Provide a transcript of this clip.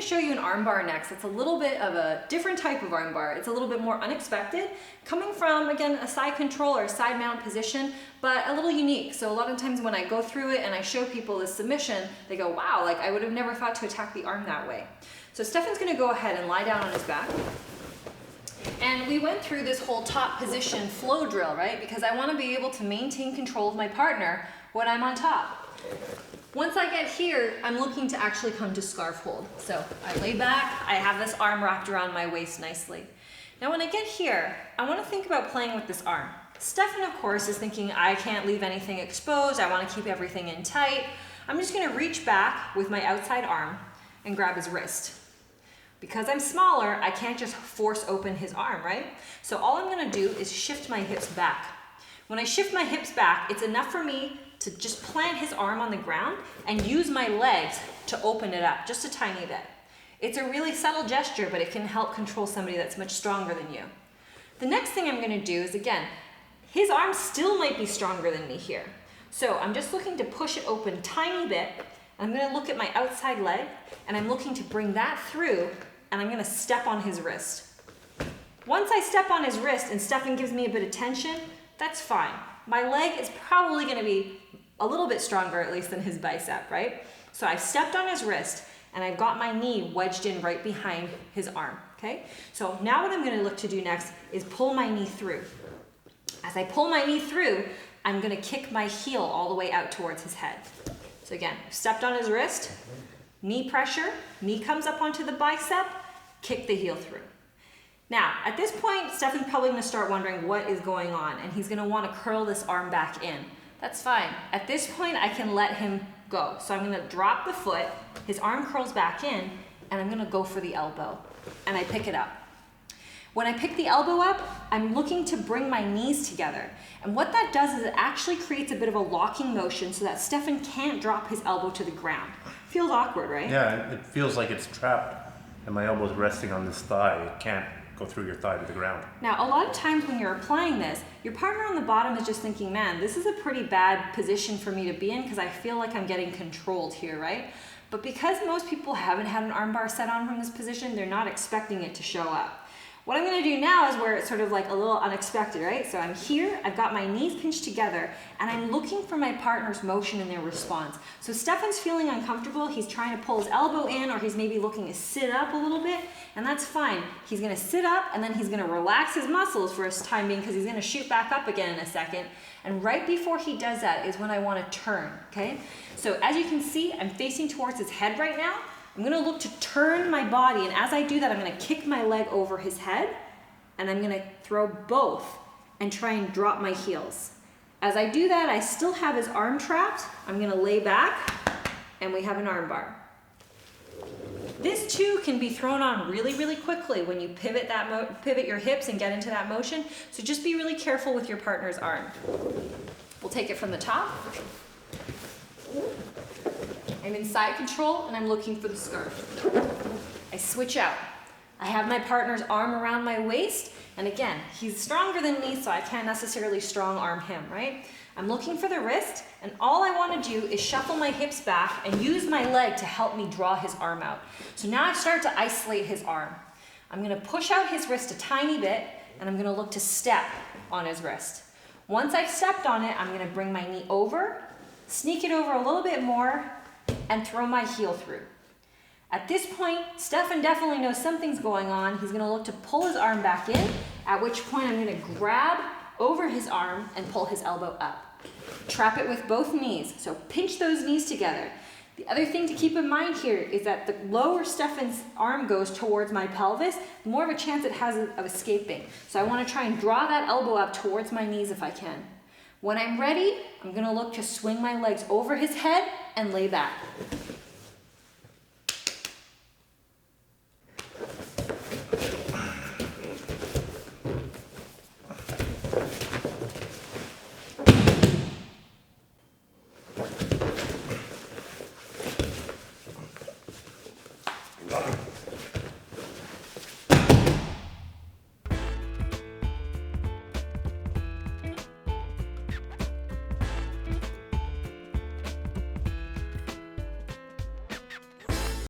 show you an armbar next. It's a little bit of a different type of armbar. It's a little bit more unexpected, coming from, again, a side control or a side mount position, but a little unique. So a lot of times when I go through it and I show people this submission, they go, wow, like I would have never thought to attack the arm that way. So Stephan's gonna go ahead and lie down on his back. And we went through this whole top position flow drill, right? Because I wanna be able to maintain control of my partner when I'm on top. Once I get here, I'm looking to actually come to scarf hold. So I lay back, I have this arm wrapped around my waist nicely. Now when I get here, I want to think about playing with this arm. Stephan, of course, is thinking I can't leave anything exposed, I want to keep everything in tight. I'm just going to reach back with my outside arm and grab his wrist. Because I'm smaller, I can't just force open his arm, right? So all I'm going to do is shift my hips back. When I shift my hips back, it's enough for me to just plant his arm on the ground and use my legs to open it up just a tiny bit. It's a really subtle gesture, but it can help control somebody that's much stronger than you. The next thing I'm gonna do is, again, his arm still might be stronger than me here. So I'm just looking to push it open tiny bit, and I'm gonna look at my outside leg, and I'm looking to bring that through, and I'm gonna step on his wrist. Once I step on his wrist and Stephan gives me a bit of tension, that's fine. My leg is probably gonna be a little bit stronger, at least, than his bicep, right? So I've stepped on his wrist and I've got my knee wedged in right behind his arm, okay? So now what I'm gonna look to do next is pull my knee through. As I pull my knee through, I'm gonna kick my heel all the way out towards his head. So again, I've stepped on his wrist, knee pressure, knee comes up onto the bicep, kick the heel through. Now, at this point, Stephan's probably gonna start wondering what is going on, and he's gonna wanna curl this arm back in. That's fine. At this point, I can let him go. So I'm gonna drop the foot, his arm curls back in, and I'm gonna go for the elbow, and I pick it up. When I pick the elbow up, I'm looking to bring my knees together. And what that does is it actually creates a bit of a locking motion so that Stephan can't drop his elbow to the ground. Feels awkward, right? Yeah, it feels like it's trapped, and my elbow's resting on this thigh. It can't go through your thigh to the ground. Now, a lot of times when you're applying this, your partner on the bottom is just thinking, man, this is a pretty bad position for me to be in because I feel like I'm getting controlled here, right? But because most people haven't had an armbar set on from this position, they're not expecting it to show up. What I'm gonna do now is where it's sort of like a little unexpected, right? So I'm here, I've got my knees pinched together, and I'm looking for my partner's motion and their response. So Stephan's feeling uncomfortable, he's trying to pull his elbow in, or he's maybe looking to sit up a little bit, and that's fine. He's gonna sit up, and then he's gonna relax his muscles for a time being, because he's gonna shoot back up again in a second. And right before he does that is when I wanna turn, okay? So as you can see, I'm facing towards his head right now. I'm gonna look to turn my body, and as I do that, I'm gonna kick my leg over his head, and I'm gonna throw both and try and drop my heels. As I do that, I still have his arm trapped. I'm gonna lay back, and we have an armbar. This too can be thrown on really, really quickly when you pivot your hips and get into that motion, so just be really careful with your partner's arm. We'll take it from the top. I'm in side control and I'm looking for the scarf. I switch out. I have my partner's arm around my waist, and again, he's stronger than me, so I can't necessarily strong arm him, right? I'm looking for the wrist, and all I want to do is shuffle my hips back and use my leg to help me draw his arm out. So now I start to isolate his arm. I'm going to push out his wrist a tiny bit, and I'm going to look to step on his wrist. Once I've stepped on it, I'm going to bring my knee over, sneak it over a little bit more, and throw my heel through. At this point, Stephan definitely knows something's going on. He's gonna look to pull his arm back in, at which point I'm gonna grab over his arm and pull his elbow up. Trap it with both knees, so pinch those knees together. The other thing to keep in mind here is that the lower Stephan's arm goes towards my pelvis, the more of a chance it has of escaping. So I wanna try and draw that elbow up towards my knees if I can. When I'm ready, I'm gonna look to swing my legs over his head and lay back.